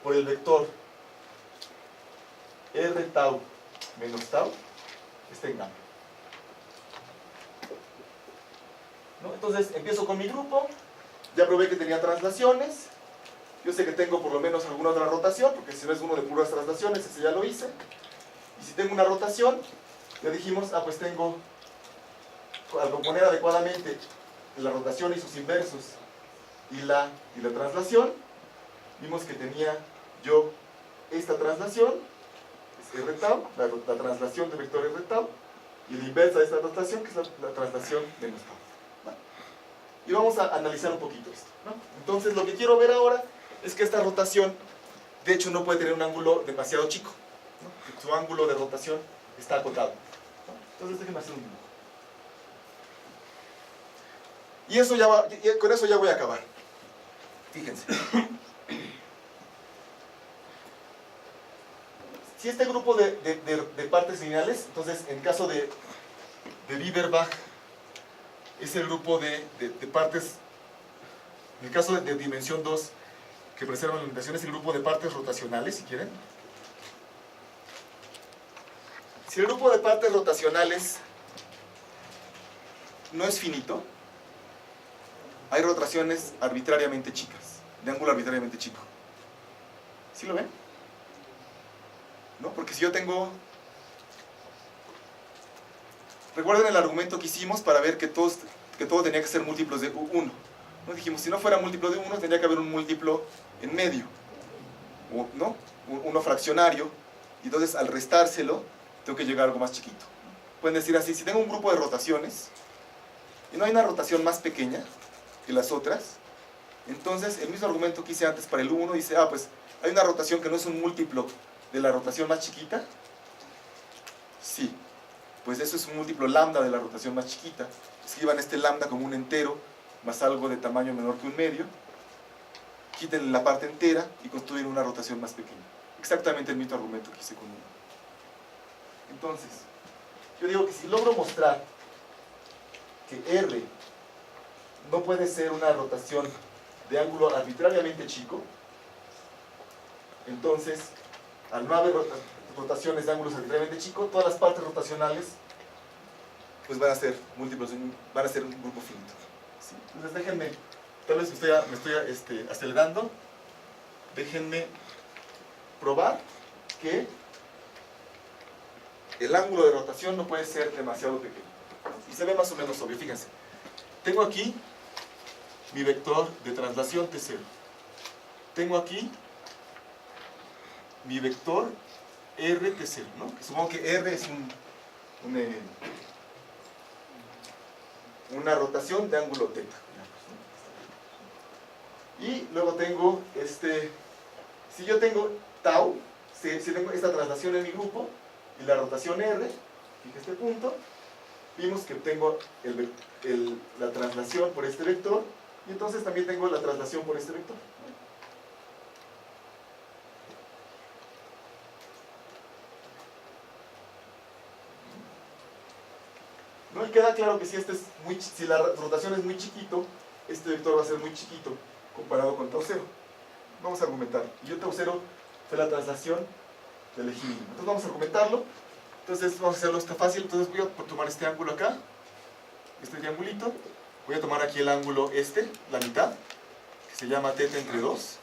por el vector R tau menos tau está en gamma. ¿No? Entonces empiezo con mi grupo, ya probé que tenía traslaciones, yo sé que tengo por lo menos alguna otra rotación, porque si no es uno de puras traslaciones, ese ya lo hice, y si tengo una rotación, ya dijimos, pues tengo, al componer adecuadamente la rotación y sus inversos y la traslación, vimos que tenía yo esta traslación, es R tau, la traslación del vector R tau, y la inversa de esta traslación, que es la traslación menos tau. ¿Vale? Y vamos a analizar un poquito esto, ¿no? Entonces lo que quiero ver ahora es que esta rotación, de hecho, no puede tener un ángulo demasiado chico, ¿no? Su ángulo de rotación está acotado, ¿no? Entonces déjenme hacer un dibujo. Y eso ya va, con eso ya voy a acabar. Fíjense. Si este grupo de partes lineales, entonces en caso de Bieberbach, es el grupo de partes, en el caso de dimensión 2, que preservan la orientación, es el grupo de partes rotacionales, si quieren. Si el grupo de partes rotacionales no es finito, hay rotaciones arbitrariamente chicas, de ángulo arbitrariamente chico. ¿Sí lo ven? ¿No? Porque si yo tengo... Recuerden el argumento que hicimos para ver que todo tenía que ser múltiplos de 1. ¿No? Dijimos, si no fuera múltiplo de 1, tendría que haber un múltiplo en medio, ¿no? Uno fraccionario, y entonces al restárselo, tengo que llegar a algo más chiquito. Pueden decir así, si tengo un grupo de rotaciones, y no hay una rotación más pequeña que las otras, entonces el mismo argumento que hice antes para el 1 dice, pues hay una rotación que no es un múltiplo de la rotación más chiquita. Sí, pues eso es un múltiplo lambda de la rotación más chiquita. Escriban este lambda como un entero más algo de tamaño menor que un medio, quiten la parte entera y construyen una rotación más pequeña. Exactamente el mismo argumento que hice con 1. Entonces, yo digo que si logro mostrar que R no puede ser una rotación de ángulo arbitrariamente chico, entonces, al no haber rotaciones de ángulos arbitrariamente chicos, todas las partes rotacionales pues van a ser múltiplos, van a ser un grupo finito. ¿Sí? Entonces déjenme, tal vez me estoy acelerando, déjenme probar que el ángulo de rotación no puede ser demasiado pequeño. Y se ve más o menos obvio, fíjense. Tengo aquí mi vector de traslación T0. Tengo aquí mi vector RT0, ¿no? Que supongo que R es una rotación de ángulo θ. Y luego tengo si yo tengo tau, si tengo esta traslación en mi grupo y la rotación R, fíjense este punto, vimos que tengo la traslación por este vector y entonces también tengo la traslación por este vector. ¿No? Y queda claro que si la rotación es muy chiquito, este vector va a ser muy chiquito comparado con tau 0. Vamos a argumentar. Y yo tau 0 fue la traslación del eje mínimo. Entonces vamos a argumentarlo. Entonces vamos a hacerlo esto fácil. Entonces voy a tomar este ángulo acá, este triangulito. Voy a tomar aquí el ángulo la mitad, que se llama θ entre 2.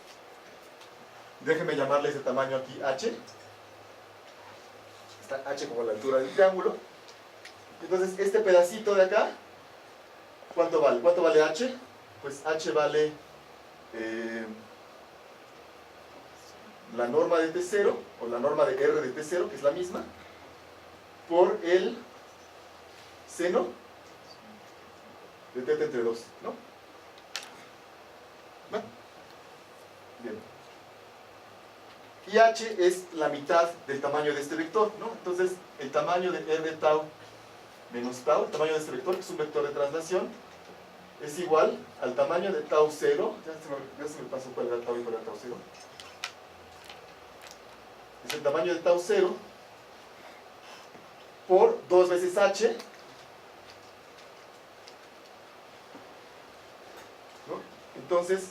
Déjenme llamarle ese tamaño aquí h. Está h como la altura del triángulo. Entonces este pedacito de acá, ¿cuánto vale? ¿Cuánto vale h? Pues h vale la norma de T0, o la norma de R de T0, que es la misma, por el seno de θ entre 2, ¿no? ¿No? Bien. Y h es la mitad del tamaño de este vector, ¿no? Entonces, el tamaño de R tau menos tau, el tamaño de este vector, que es un vector de traslación, es igual al tamaño de tau 0, ya se me pasó cuál era el tau y cuál era el tau 0, es el tamaño de tau 0 por 2 veces h, ¿no? Entonces,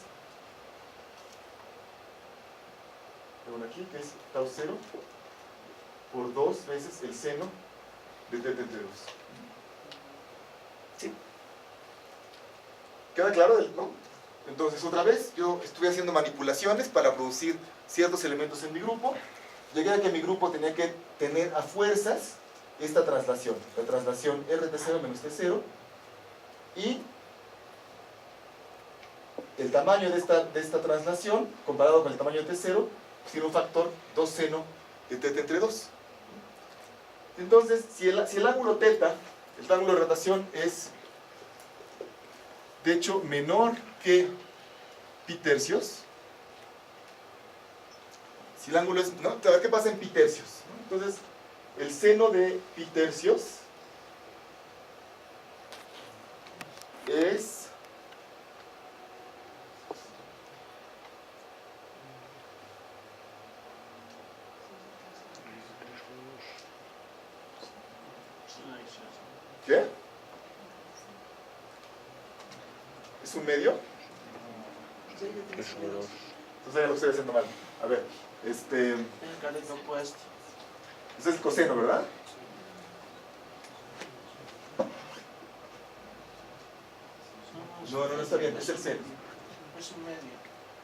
una aquí, que es tau 0 por 2 veces el seno de teta entre 2. ¿Sí? ¿Queda claro? ¿No? Entonces, otra vez, yo estuve haciendo manipulaciones para producir ciertos elementos en mi grupo. Llegué a que mi grupo tenía que tener a fuerzas esta traslación, la traslación RT0 menos T0, y el tamaño de esta traslación, comparado con el tamaño de T0, pues tiene un factor 2 seno de teta entre 2. Entonces, si el ángulo teta, el ángulo de rotación es, de hecho, menor que pi tercios, si el ángulo es, ¿no? A ver qué pasa en pi tercios, ¿no? Entonces, el seno de pi tercios es ¿qué? ¿Es un medio? Entonces ya lo estoy haciendo mal. A ver, El cateto opuesto. ese es el coseno, ¿verdad? No está bien, es el seno. Es un medio.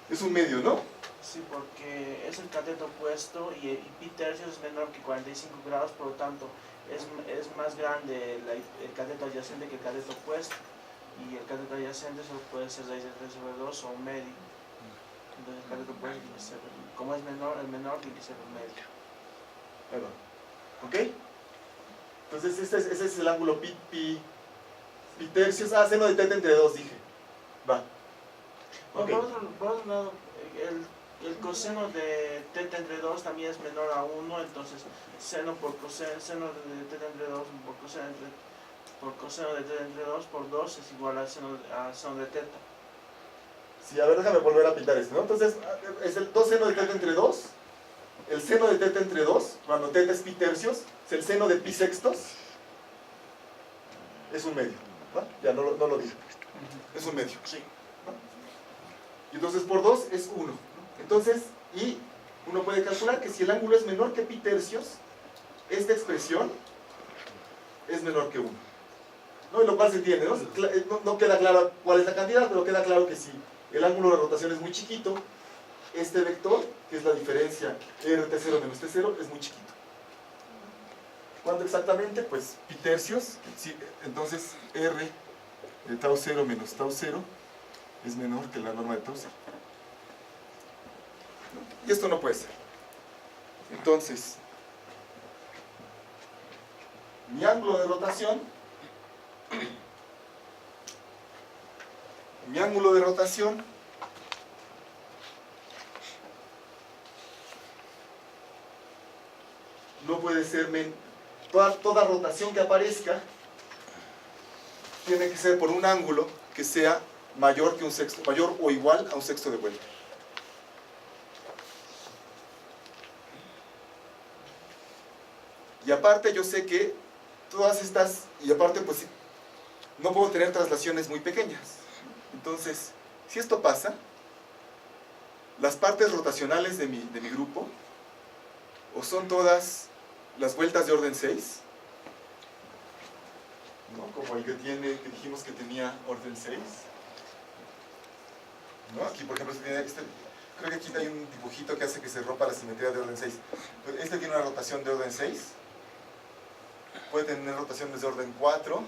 Es un medio, ¿no? Sí, porque es el cateto opuesto y pi tercios es menor que 45 grados, por lo tanto es más grande el cateto adyacente que el cateto opuesto, y el cateto adyacente solo puede ser raíz de 3 sobre 2 o un medio. Entonces el cateto opuesto tiene que ser, como es menor, el menor tiene que ser un medio. Ahí va. ¿Ok? Entonces ese es el ángulo pi tercios. Ah, seno de teta entre 2, dije. Va. Ok. Por otro lado, el coseno de teta entre 2 también es menor a 1, entonces seno por coseno, seno de teta entre 2 por coseno de teta entre 2 por 2 es igual a seno de teta. Sí, a ver, déjame volver a pintar esto, ¿no? Entonces, es el 2 seno de teta entre 2. El seno de teta entre 2, cuando teta es pi tercios, es el seno de pi sextos. Es un medio, ¿no? Ya no lo dije. Es un medio. Sí. Y entonces por 2 es 1. ¿No? Entonces, y uno puede calcular que si el ángulo es menor que pi tercios, esta expresión es menor que 1. ¿No? Y lo cual se entiende, ¿no? No queda claro cuál es la cantidad, pero queda claro que si el ángulo de rotación es muy chiquito, este vector, que es la diferencia RT0 menos T0, es muy chiquito. ¿Cuánto exactamente? Pues pi tercios. Sí, entonces R de tau 0 menos tau 0 es menor que la norma de tau 0. Y esto no puede ser. Entonces, mi ángulo de rotación, no puede ser toda rotación que aparezca tiene que ser por un ángulo que sea mayor o igual a un sexto de vuelta. Y aparte yo sé que todas estas, y aparte pues no puedo tener traslaciones muy pequeñas. Entonces, si esto pasa, las partes rotacionales de mi grupo o son todas las vueltas de orden 6, ¿no? Como el que dijimos que tenía orden 6, ¿no? Aquí por ejemplo creo que aquí hay un dibujito que hace que se rompa la simetría de orden 6. Este tiene una rotación de orden 6, puede tener rotaciones de orden 4,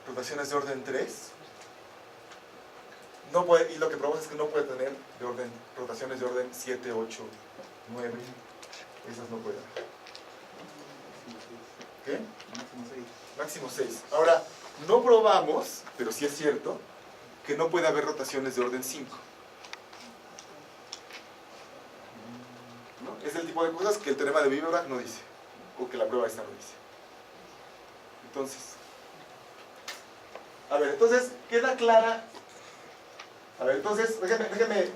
rotaciones de orden 3, no puede, y lo que probamos es que no puede tener rotaciones de orden 7, 8, 9, esas no pueden. ¿Qué? Máximo 6. Ahora, no probamos, pero sí es cierto, que no puede haber rotaciones de orden 5. ¿No? Es el tipo de cosas que el teorema de Weber no dice, o que la prueba esta no dice. Entonces, a ver, entonces, queda clara. A ver, entonces, déjeme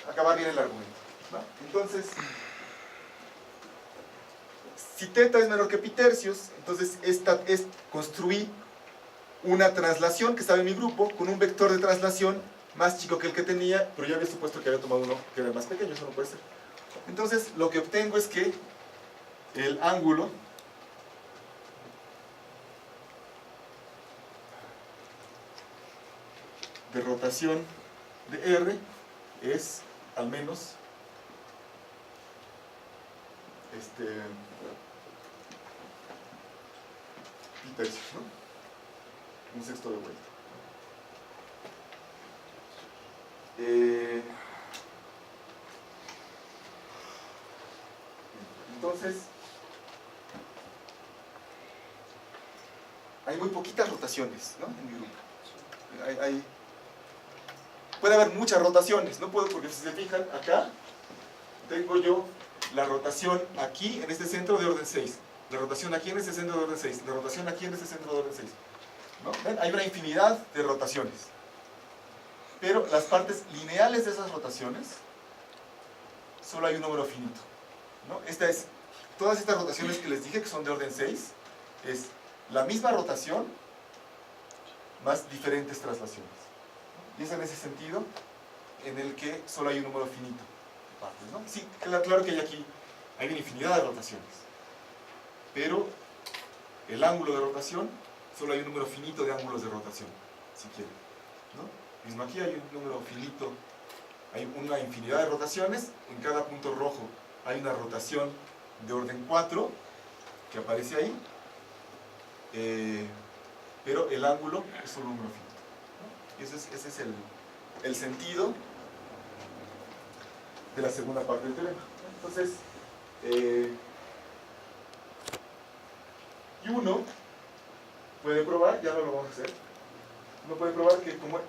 acabar bien el argumento, ¿no? Entonces, si teta es menor que pi tercios, entonces construí una traslación que estaba en mi grupo con un vector de traslación más chico que el que tenía, pero yo había supuesto que había tomado uno que era más pequeño, eso no puede ser. Entonces, lo que obtengo es que el ángulo de rotación de R es al menos pi tercios, ¿no? Un sexto de vuelta. Entonces, hay muy poquitas rotaciones, ¿no? En mi grupo. Puede haber muchas rotaciones, no puedo, porque si se fijan, acá tengo yo la rotación aquí en este centro de orden 6, la rotación aquí en este centro de orden 6, la rotación aquí en este centro de orden 6, ¿no? ¿Ven? Hay una infinidad de rotaciones, pero las partes lineales de esas rotaciones solo hay un número finito, ¿no? Todas estas rotaciones que les dije que son de orden 6 es la misma rotación más diferentes traslaciones, ¿no? Y es en ese sentido en el que solo hay un número finito de partes, ¿no? Sí, claro que hay una infinidad de rotaciones, pero el ángulo de rotación, solo hay un número finito de ángulos de rotación, si quieren, ¿no? Mismo aquí hay un número finito, hay una infinidad de rotaciones, en cada punto rojo hay una rotación de orden 4 que aparece ahí, pero el ángulo es solo un número finito, ¿no? Y ese es el sentido de la segunda parte del teorema. Entonces, y uno puede probar, ya no lo vamos a hacer, uno puede probar que como ya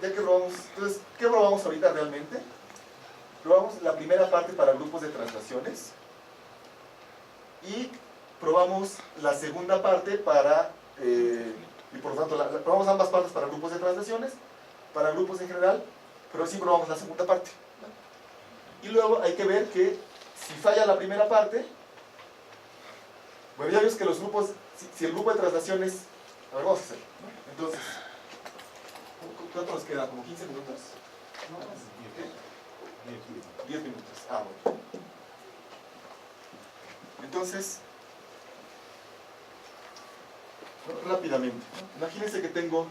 que probamos, entonces, ¿qué probamos ahorita realmente? Probamos la primera parte para grupos de translaciones y probamos la segunda parte para, y por lo tanto, probamos ambas partes para grupos de translaciones, para grupos en general, pero sí probamos la segunda parte. Y luego hay que ver que si falla la primera parte, bueno, ya vimos que los grupos, si el grupo de traslaciones, a ver, vamos a hacer, ¿no? Entonces, ¿cuánto nos queda? ¿Como 15 minutos? No, 10 minutos. Ah, bueno. Entonces, rápidamente, ¿no? Imagínense que tengo,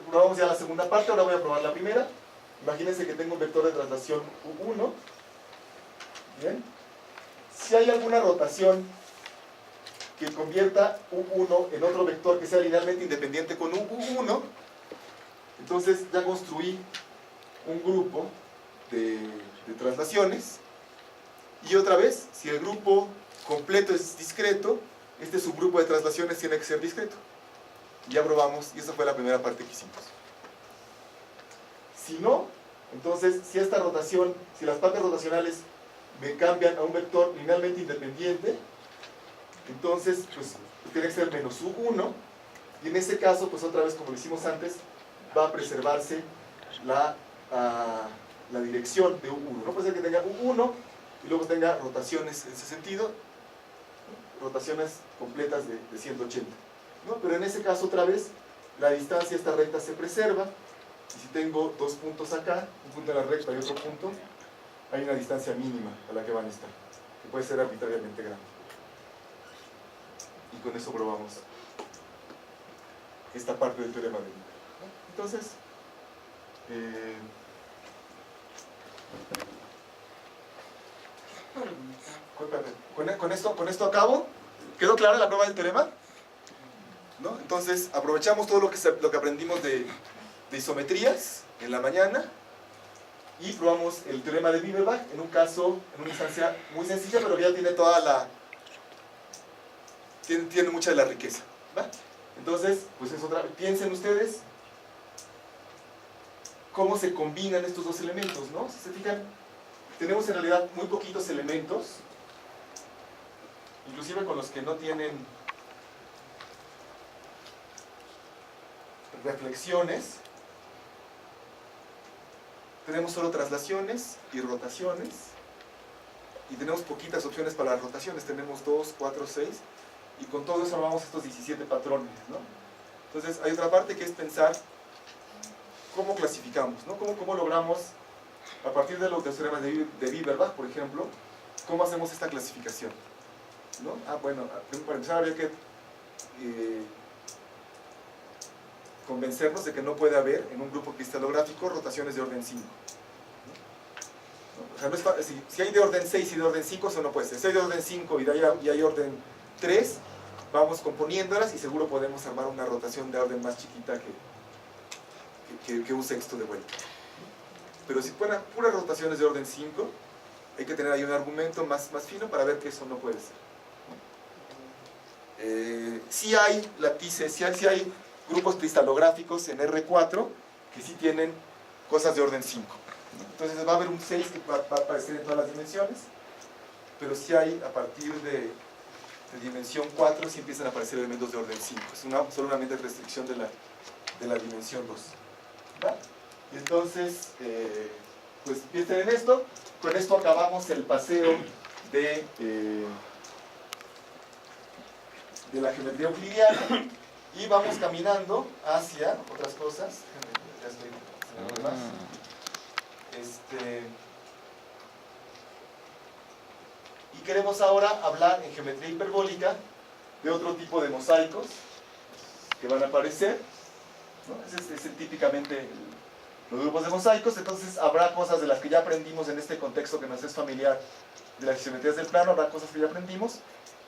probamos ya la segunda parte, ahora voy a probar la primera. Imagínense que tengo un vector de traslación U1. Bien. Si hay alguna rotación que convierta U1 en otro vector que sea linealmente independiente con U1, entonces ya construí un grupo de traslaciones. Y otra vez, si el grupo completo es discreto, este subgrupo de traslaciones tiene que ser discreto. Ya probamos, y esa fue la primera parte que hicimos. Si no, entonces, si esta rotación, si las partes rotacionales me cambian a un vector linealmente independiente, entonces, pues, tiene que ser menos U1, y en ese caso, pues otra vez, como lo hicimos antes, va a preservarse la dirección de U1. No puede ser que tenga U1 y luego tenga rotaciones en ese sentido, rotaciones completas de 180, ¿no? Pero en ese caso, otra vez, la distancia a esta recta se preserva. Y si tengo dos puntos acá, un punto en la recta y otro punto, hay una distancia mínima a la que van a estar, que puede ser arbitrariamente grande. Y con eso probamos esta parte del teorema de Wiener, ¿no? Entonces, con esto acabo. ¿Quedó clara la prueba del teorema? ¿No? Entonces, aprovechamos todo lo que aprendimos de isometrías en la mañana y probamos el teorema de Bieberbach en un caso, en una instancia muy sencilla, pero que ya tiene tiene mucha de la riqueza, ¿va? Entonces, pues es otra, piensen ustedes cómo se combinan estos dos elementos, ¿no? Si se fijan, tenemos en realidad muy poquitos elementos, inclusive con los que no tienen reflexiones. Tenemos solo traslaciones y rotaciones, y tenemos poquitas opciones para las rotaciones, tenemos 2, 4, 6, y con todo eso armamos estos 17 patrones, ¿no? Entonces hay otra parte que es pensar cómo clasificamos, ¿no? ¿Cómo logramos, a partir de los teoremas de Bieberbach, por ejemplo, cómo hacemos esta clasificación? ¿No? Bueno, para empezar habría que convencernos de que no puede haber en un grupo cristalográfico rotaciones de orden 5. ¿No? O sea, no es, si hay de orden 6 y de orden 5, eso no puede ser. Si hay de orden 5 y hay orden 3, vamos componiéndolas y seguro podemos armar una rotación de orden más chiquita que un sexto de vuelta. Pero si fueran puras rotaciones de orden 5, hay que tener ahí un argumento más fino para ver que eso no puede ser. Sí hay lattices, sí hay grupos cristalográficos en R4 que sí tienen cosas de orden 5. Entonces va a haber un 6 que va a aparecer en todas las dimensiones, pero sí hay a partir de dimensión 4 sí empiezan a aparecer elementos de orden 5. Es solamente restricción de la dimensión 2. ¿Va? Y entonces, pues piensen en esto. Con esto acabamos el paseo de la geometría euclidiana y vamos caminando hacia otras cosas. Ya estoy más. Y queremos ahora hablar en geometría hiperbólica de otro tipo de mosaicos que van a aparecer, ¿no? Ese es típicamente los grupos de mosaicos. Entonces habrá cosas de las que ya aprendimos en este contexto que nos es familiar de las geometrías del plano, habrá cosas que ya aprendimos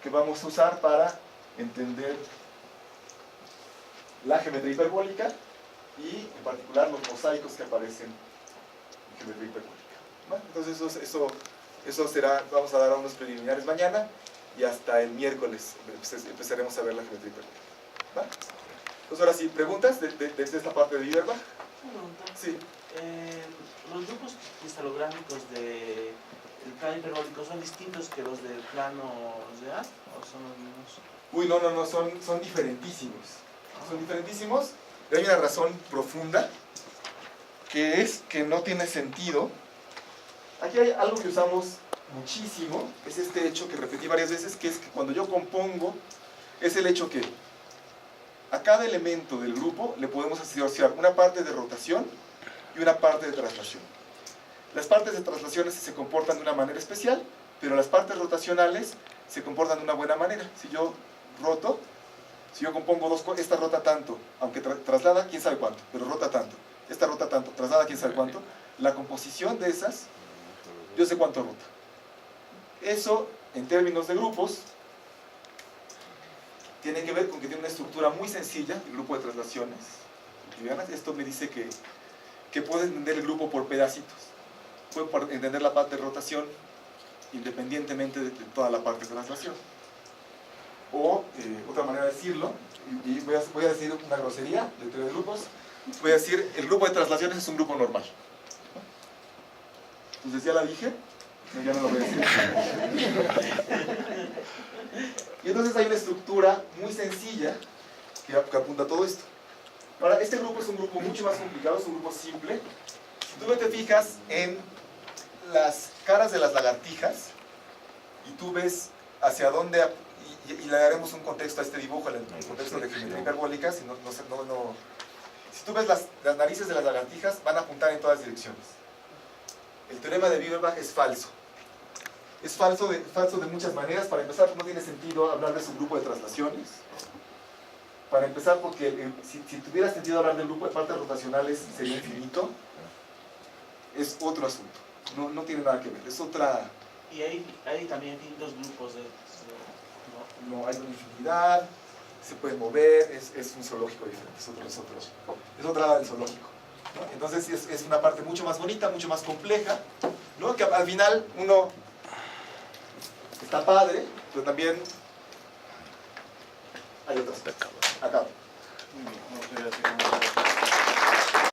que vamos a usar para entender la geometría hiperbólica y en particular los mosaicos que aparecen en geometría hiperbólica. ¿Vale? Entonces eso será, vamos a dar unos preliminares mañana y hasta el miércoles empezaremos a ver la geometría hiperbólica. ¿Vale? Entonces ahora sí, ¿preguntas desde esta parte de Bieberbach? Pregunta. Sí. ¿Los grupos cristalográficos del plano hiperbólico son distintos que los del plano de A o son los mismos? Uy, no, son diferentísimos. Son diferentísimos. Y hay una razón profunda, que es que no tiene sentido. Aquí hay algo que usamos muchísimo, es este hecho que repetí varias veces, que es que cuando yo compongo, es el hecho que a cada elemento del grupo le podemos asociar una parte de rotación y una parte de traslación. Las partes de traslaciones se comportan de una manera especial, pero las partes rotacionales se comportan de una buena manera. Si yo roto, si yo compongo dos cosas, esta rota tanto, aunque traslada quién sabe cuánto, pero rota tanto, esta rota tanto, traslada quién sabe cuánto, la composición de esas, yo sé cuánto rota. Eso, en términos de grupos, tiene que ver con que tiene una estructura muy sencilla, el grupo de traslaciones. Esto me dice que puedo entender el grupo por pedacitos. Puedo entender la parte de rotación independientemente de toda la parte de traslación. O, otra manera de decirlo, y voy a decir una grosería de teoría de grupos, voy a decir, el grupo de traslaciones es un grupo normal. Entonces, ¿ya la dije? No, ya no lo voy a decir. Y entonces hay una estructura muy sencilla que apunta a todo esto. Ahora, este grupo es un grupo mucho más complicado, es un grupo simple. Si tú te fijas en las caras de las lagartijas y tú ves hacia dónde, y le daremos un contexto a este dibujo, el contexto de geometría hiperbólica, si tú ves las narices de las lagartijas, van a apuntar en todas direcciones. El teorema de Bieberbach es falso. Es falso de muchas maneras. Para empezar, no tiene sentido hablar de su grupo de traslaciones. Para empezar, porque si tuviera sentido hablar del grupo de partes rotacionales, sería infinito. Es otro asunto. No tiene nada que ver. Es otra... Y hay también infinitos grupos de... No, hay una infinidad, se puede mover, es un zoológico diferente, es otra del zoológico, ¿no? Entonces es una parte mucho más bonita, mucho más compleja, ¿no? Que al final uno está padre, pero también hay otras cosas. Acabo.